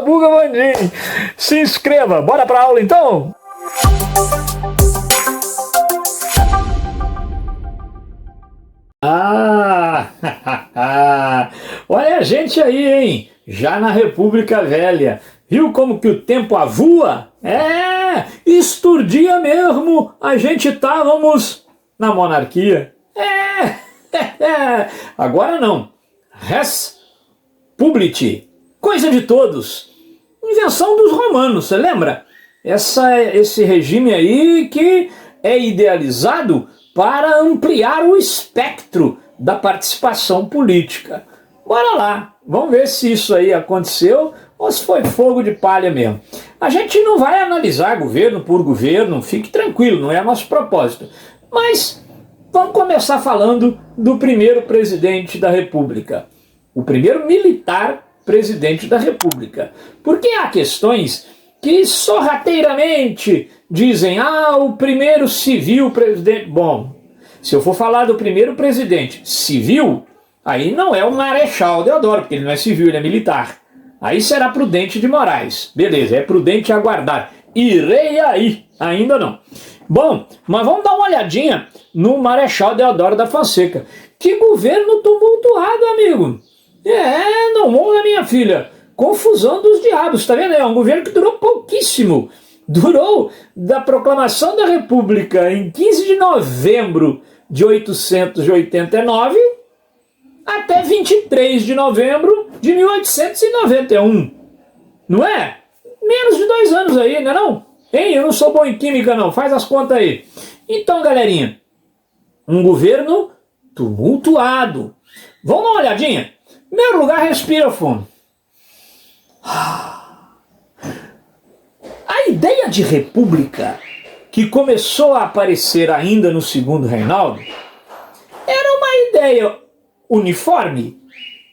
Sabuga Vandim. Se inscreva. Bora pra aula então? Olha a gente aí, hein? Já na República Velha. Viu como que o tempo avua? Esturdia mesmo, a gente estávamos na monarquia. Agora não. Res publici, coisa de todos. Invenção dos romanos, você lembra? Esse regime aí que é idealizado para ampliar o espectro da participação política. Bora lá, vamos ver se isso aí aconteceu ou se foi fogo de palha mesmo. A gente não vai analisar governo por governo, fique tranquilo, não é nosso propósito. Mas vamos começar falando do primeiro presidente da República. O primeiro militar presidente da República. Porque há questões que sorrateiramente dizem, o primeiro civil presidente. Bom, se eu for falar do primeiro presidente civil, aí não é o Marechal Deodoro, porque ele não é civil, ele é militar. Aí será Prudente de Moraes. Beleza, é prudente aguardar. Irei aí, ainda não. Bom, mas vamos dar uma olhadinha no Marechal Deodoro da Fonseca. Que governo tumultuado, amigo. Não morra, minha filha. Confusão dos diabos, tá vendo? É um governo que durou pouquíssimo. Durou da proclamação da República em 15 de novembro de 889 até 23 de novembro de 1891. Não é? Menos de 2 anos aí, não é não? Hein? Eu não sou bom em química não, faz as contas aí. Então, galerinha, um governo tumultuado. Vamos dar uma olhadinha? Em primeiro lugar, respira fundo. A ideia de república, que começou a aparecer ainda no segundo reinado, era uma ideia uniforme,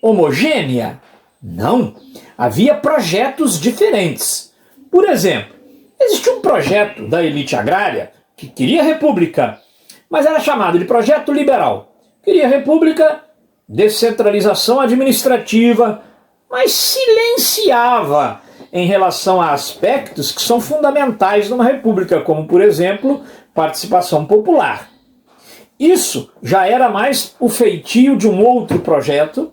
homogênea? Não. Havia projetos diferentes. Por exemplo, existia um projeto da elite agrária que queria república, mas era chamado de projeto liberal. Queria república, descentralização administrativa, mas silenciava em relação a aspectos que são fundamentais numa república, como, por exemplo, participação popular. Isso já era mais o feitio de um outro projeto,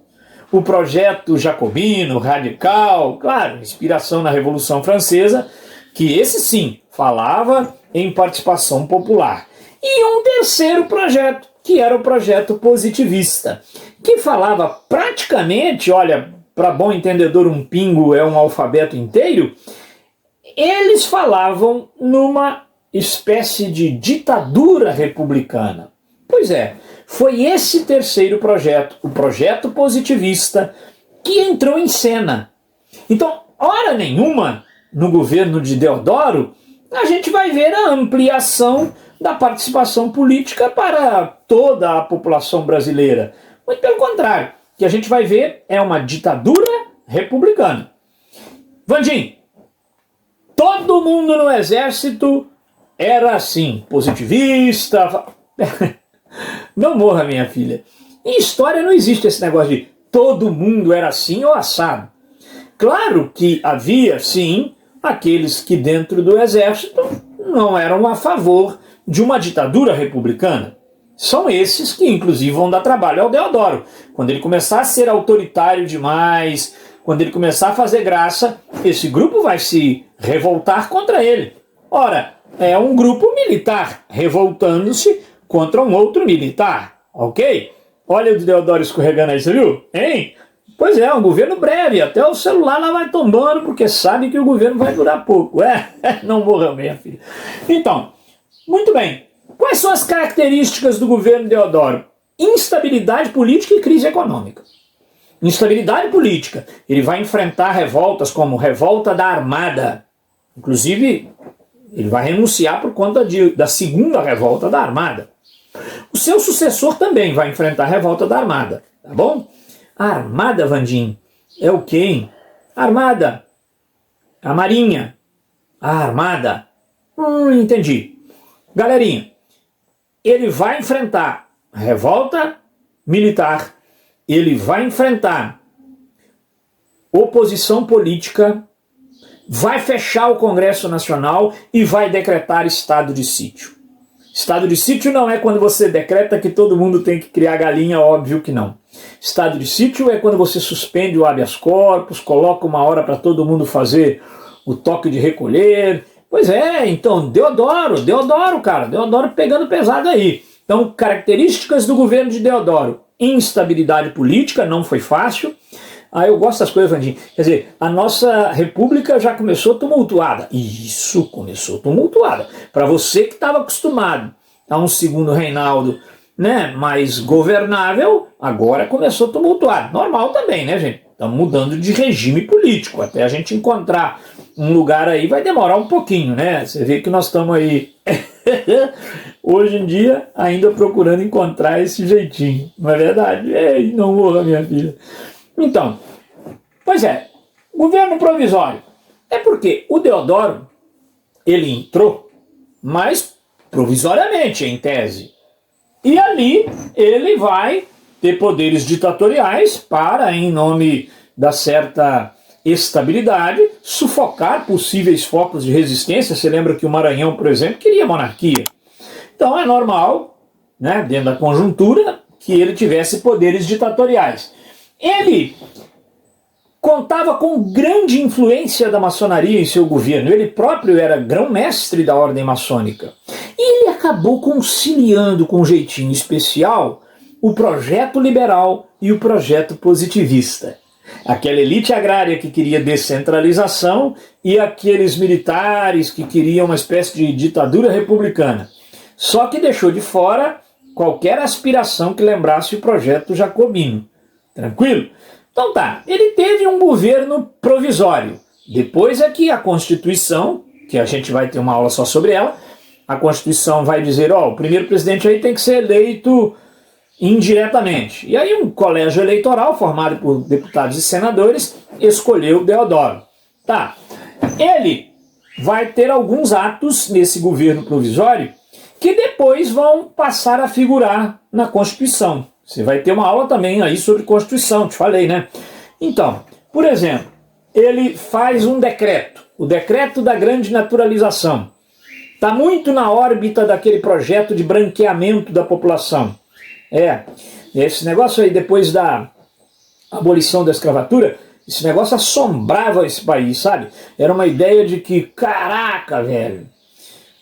o projeto jacobino, radical, claro, inspiração na Revolução Francesa, que esse sim falava em participação popular. E um terceiro projeto, que era o projeto positivista, que falava praticamente, olha, para bom entendedor um pingo é um alfabeto inteiro, eles falavam numa espécie de ditadura republicana. Pois é, foi esse terceiro projeto, o projeto positivista, que entrou em cena. Então, hora nenhuma, no governo de Deodoro, a gente vai ver a ampliação da participação política para toda a população brasileira. Muito pelo contrário, o que a gente vai ver é uma ditadura republicana. Vandim, todo mundo no exército era assim, positivista. Não morra, minha filha. Em história não existe esse negócio de todo mundo era assim ou assado. Claro que havia, sim, aqueles que dentro do exército não eram a favor de uma ditadura republicana. São esses que, inclusive, vão dar trabalho ao Deodoro. Quando ele começar a ser autoritário demais, quando ele começar a fazer graça, esse grupo vai se revoltar contra ele. Ora, é um grupo militar revoltando-se contra um outro militar, ok? Olha o Deodoro escorregando aí, você viu? Hein? Pois é, um governo breve, até o celular lá vai tombando, porque sabe que o governo vai durar pouco. Não morreu, minha filha. Então, muito bem. Quais são as características do governo Deodoro? Instabilidade política e crise econômica. Instabilidade política. Ele vai enfrentar revoltas como revolta da Armada. Inclusive, ele vai renunciar por conta da segunda revolta da Armada. O seu sucessor também vai enfrentar a revolta da Armada. Tá bom? A Armada, Vandim, é o quê, hein? Armada. A Marinha. A Armada. Entendi. Galerinha, ele vai enfrentar revolta militar, ele vai enfrentar oposição política vai fechar o Congresso Nacional e vai decretar estado de sítio. Estado de sítio não é quando você decreta que todo mundo tem que criar galinha, óbvio que não. Estado de sítio é quando você suspende o habeas corpus, coloca uma hora para todo mundo fazer o toque de recolher. Pois é, então, Deodoro, cara, Deodoro pegando pesado aí. Então, características do governo de Deodoro: instabilidade política, não foi fácil. Eu gosto das coisas, Vandinho. Quer dizer, a nossa república já começou tumultuada. Isso, começou tumultuada. Para você que estava acostumado a um segundo Reinaldo, né, mais governável, agora começou tumultuado. Normal também, né, gente? Estamos mudando de regime político. Até a gente encontrar um lugar aí vai demorar um pouquinho, né? Você vê que nós estamos aí, hoje em dia, ainda procurando encontrar esse jeitinho. Não é verdade? Ei, não morra, minha filha. Então, pois é, governo provisório. É porque o Deodoro, ele entrou, mas provisoriamente, em tese. E ali ele vai ter poderes ditatoriais para, em nome da certa estabilidade, sufocar possíveis focos de resistência. Você lembra que o Maranhão, por exemplo, queria monarquia. Então é normal, né, dentro da conjuntura, que ele tivesse poderes ditatoriais. Ele contava com grande influência da maçonaria em seu governo. Ele próprio era grão-mestre da ordem maçônica. E ele acabou conciliando com um jeitinho especial o projeto liberal e o projeto positivista. Aquela elite agrária que queria descentralização e aqueles militares que queriam uma espécie de ditadura republicana. Só que deixou de fora qualquer aspiração que lembrasse o projeto jacobino. Tranquilo? Então tá, ele teve um governo provisório. Depois é que a Constituição, que a gente vai ter uma aula só sobre ela, a Constituição vai dizer, o primeiro presidente aí tem que ser eleito indiretamente. E aí um colégio eleitoral formado por deputados e senadores escolheu Deodoro. Tá, ele vai ter alguns atos nesse governo provisório que depois vão passar a figurar na Constituição. Você vai ter uma aula também aí sobre Constituição, te falei, né? Então, por exemplo, ele faz um decreto, o decreto da grande naturalização. Está muito na órbita daquele projeto de branqueamento da população. Esse negócio aí, depois da abolição da escravatura, esse negócio assombrava esse país, sabe? Era uma ideia de que, caraca, velho,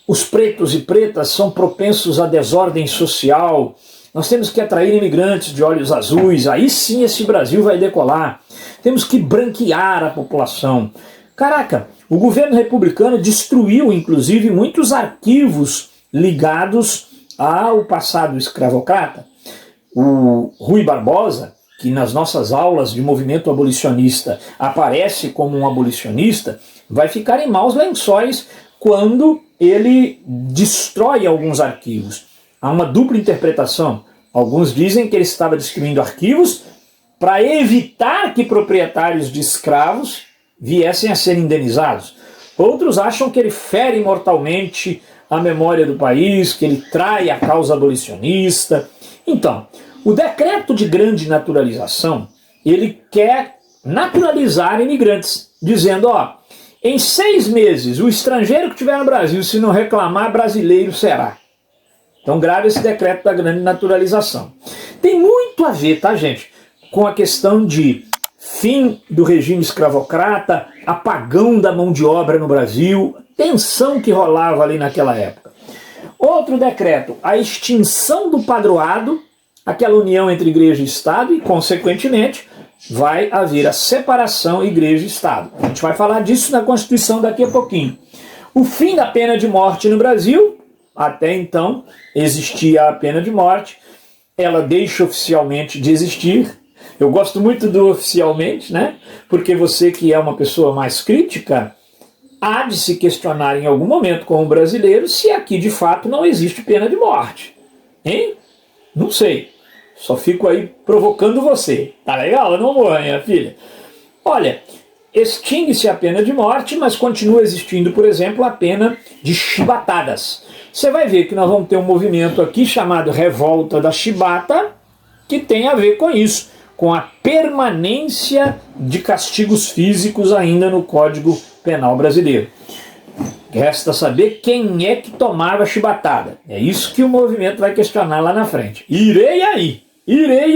os pretos e pretas são propensos à desordem social. Nós temos que atrair imigrantes de olhos azuis, aí sim esse Brasil vai decolar. Temos que branquear a população. Caraca, o governo republicano destruiu, inclusive, muitos arquivos ligados ao passado escravocrata. O Rui Barbosa, que nas nossas aulas de movimento abolicionista aparece como um abolicionista, vai ficar em maus lençóis quando ele destrói alguns arquivos. Há uma dupla interpretação. Alguns dizem que ele estava destruindo arquivos para evitar que proprietários de escravos viessem a ser indenizados. Outros acham que ele fere mortalmente a memória do país, que ele trai a causa abolicionista. Então, o decreto de grande naturalização, ele quer naturalizar imigrantes, dizendo, em 6 meses, o estrangeiro que estiver no Brasil, se não reclamar, brasileiro será. Então grave esse decreto da grande naturalização. Tem muito a ver, tá, gente, com a questão de fim do regime escravocrata, apagão da mão de obra no Brasil, tensão que rolava ali naquela época. Outro decreto, a extinção do padroado, aquela união entre igreja e Estado, e, consequentemente, vai haver a separação igreja e Estado. A gente vai falar disso na Constituição daqui a pouquinho. O fim da pena de morte no Brasil. Até então existia a pena de morte, ela deixa oficialmente de existir. Eu gosto muito do oficialmente, né? Porque você que é uma pessoa mais crítica, há de se questionar em algum momento como brasileiro se aqui de fato não existe pena de morte. Hein? Não sei. Só fico aí provocando você. Tá legal? Não morra, minha filha. Olha, extingue-se a pena de morte, mas continua existindo, por exemplo, a pena de chibatadas. Você vai ver que nós vamos ter um movimento aqui chamado Revolta da Chibata, que tem a ver com isso, com a permanência de castigos físicos ainda no Código Penal brasileiro. Resta saber quem é que tomava chibatada. É isso que o movimento vai questionar lá na frente. Irei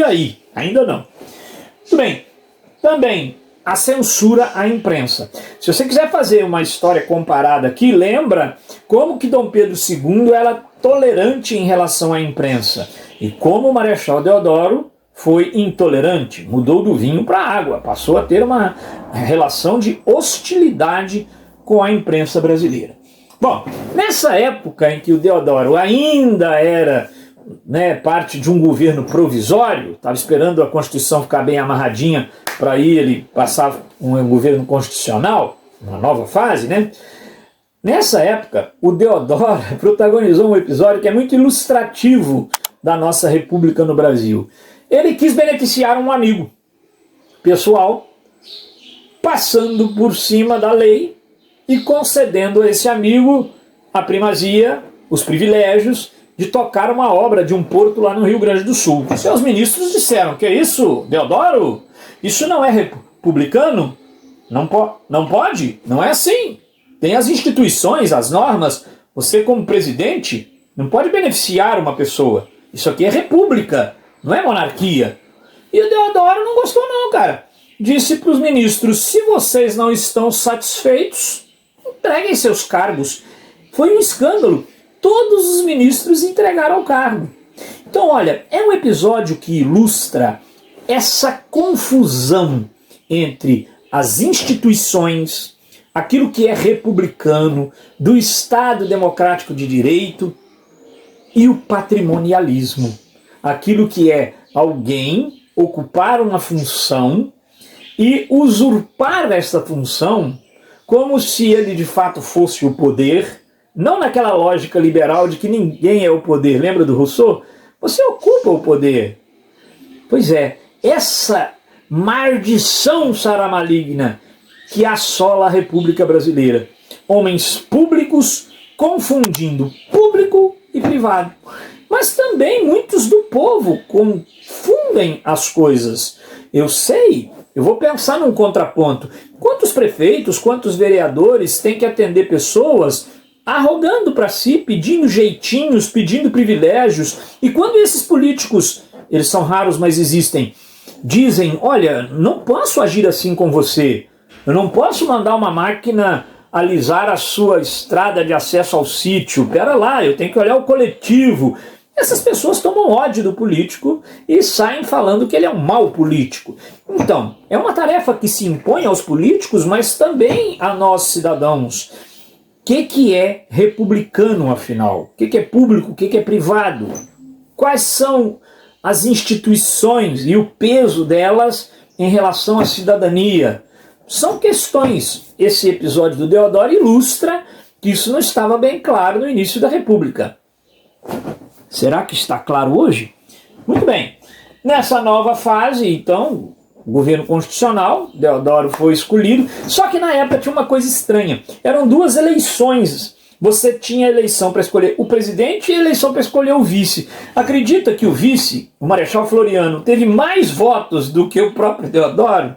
aí, ainda não. Muito bem, também a censura à imprensa. Se você quiser fazer uma história comparada aqui, lembra como que Dom Pedro II era tolerante em relação à imprensa e como o Marechal Deodoro foi intolerante, mudou do vinho para a água, passou a ter uma relação de hostilidade com a imprensa brasileira. Bom, nessa época em que o Deodoro ainda era parte de um governo provisório, estava esperando a Constituição ficar bem amarradinha para aí ele passar um governo constitucional, uma nova fase, né? Nessa época, o Deodoro protagonizou um episódio que é muito ilustrativo da nossa república no Brasil. Ele quis beneficiar um amigo pessoal, passando por cima da lei e concedendo a esse amigo a primazia, os privilégios de tocar uma obra de um porto lá no Rio Grande do Sul. Seus ministros disseram: que é isso, Deodoro? Isso não é republicano? Não pode? Não é assim. Tem as instituições, as normas. Você, como presidente, não pode beneficiar uma pessoa. Isso aqui é república, não é monarquia. E o Deodoro não gostou não, cara. Disse para os ministros: se vocês não estão satisfeitos, entreguem seus cargos. Foi um escândalo. Todos os ministros entregaram o cargo. Então, olha, é um episódio que ilustra essa confusão entre as instituições, aquilo que é republicano, do Estado democrático de direito e o patrimonialismo. Aquilo que é alguém ocupar uma função e usurpar essa função como se ele de fato fosse o poder, não naquela lógica liberal de que ninguém é o poder. Lembra do Rousseau? Você ocupa o poder. Pois é, essa maldição saramaligna que assola a República Brasileira. Homens públicos confundindo público e privado. Mas também muitos do povo confundem as coisas. Eu sei, eu vou pensar num contraponto. Quantos prefeitos, quantos vereadores têm que atender pessoas arrogando para si, pedindo jeitinhos, pedindo privilégios? E quando esses políticos, eles são raros, mas existem, dizem: olha, não posso agir assim com você, eu não posso mandar uma máquina alisar a sua estrada de acesso ao sítio, pera lá, eu tenho que olhar o coletivo. Essas pessoas tomam ódio do político e saem falando que ele é um mau político. Então, é uma tarefa que se impõe aos políticos, mas também a nós, cidadãos. O que é republicano, afinal? O que é público? O que é privado? Quais são as instituições e o peso delas em relação à cidadania? São questões. Esse episódio do Deodoro ilustra que isso não estava bem claro no início da República. Será que está claro hoje? Muito bem. Nessa nova fase, então, o governo constitucional, Deodoro foi escolhido, só que na época tinha uma coisa estranha. Eram duas eleições. Você tinha eleição para escolher o presidente e eleição para escolher o vice. Acredita que o vice, o Marechal Floriano, teve mais votos do que o próprio Deodoro?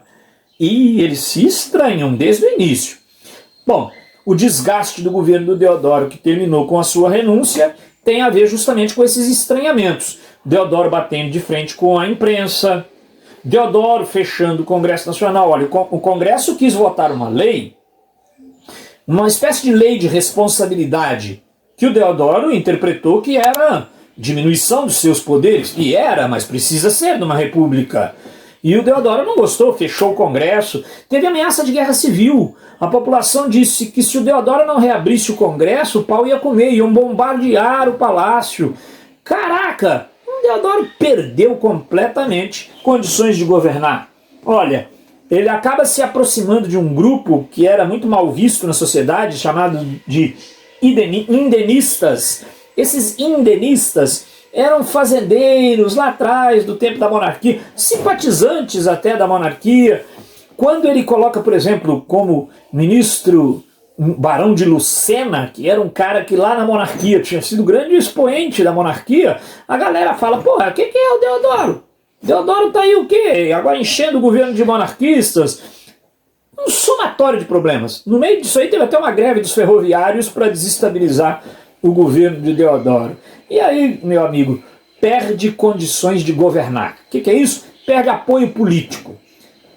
E eles se estranham desde o início. Bom, o desgaste do governo do Deodoro, que terminou com a sua renúncia, tem a ver justamente com esses estranhamentos. Deodoro batendo de frente com a imprensa, Deodoro fechando o Congresso Nacional. Olha, o Congresso quis votar uma lei, uma espécie de lei de responsabilidade, que o Deodoro interpretou que era diminuição dos seus poderes, e era, mas precisa ser numa república. E o Deodoro não gostou, fechou o Congresso, teve ameaça de guerra civil. A população disse que se o Deodoro não reabrisse o Congresso, o pau ia comer, iam bombardear o palácio. Caraca, o Deodoro perdeu completamente condições de governar. Olha, ele acaba se aproximando de um grupo que era muito mal visto na sociedade, chamado de indenistas. Esses indenistas eram fazendeiros lá atrás, do tempo da monarquia, simpatizantes até da monarquia. Quando ele coloca, por exemplo, como ministro Barão de Lucena, que era um cara que lá na monarquia tinha sido grande expoente da monarquia, a galera fala: porra, o que é o Deodoro? Deodoro tá aí o quê? Agora enchendo o governo de monarquistas. um somatório de problemas. No meio disso aí teve até uma greve dos ferroviários para desestabilizar o governo de Deodoro. E aí, meu amigo, perde condições de governar. O que é isso? Perde apoio político.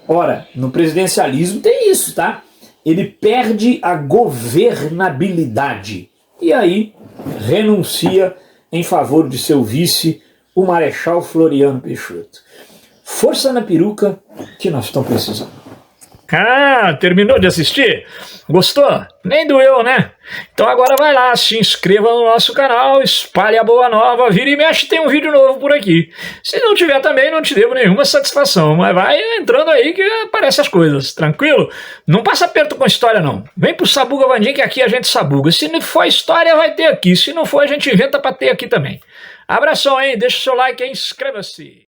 Ora, no presidencialismo tem isso, tá? Ele perde a governabilidade. E aí renuncia em favor de seu vice, o Marechal Floriano Peixoto. Força na peruca que nós estamos precisando. Ah, terminou de assistir? Gostou? Nem doeu, né? Então agora vai lá, se inscreva no nosso canal, espalhe a boa nova, vira e mexe, tem um vídeo novo por aqui. Se não tiver também, não te devo nenhuma satisfação, mas vai entrando aí que aparecem as coisas, tranquilo? Não passa aperto com história não. Vem pro Sabuga Vandim que aqui a gente sabuga. Se não for história, vai ter aqui. Se não for, a gente inventa pra ter aqui também. Abração, hein? Deixa o seu like e inscreva-se.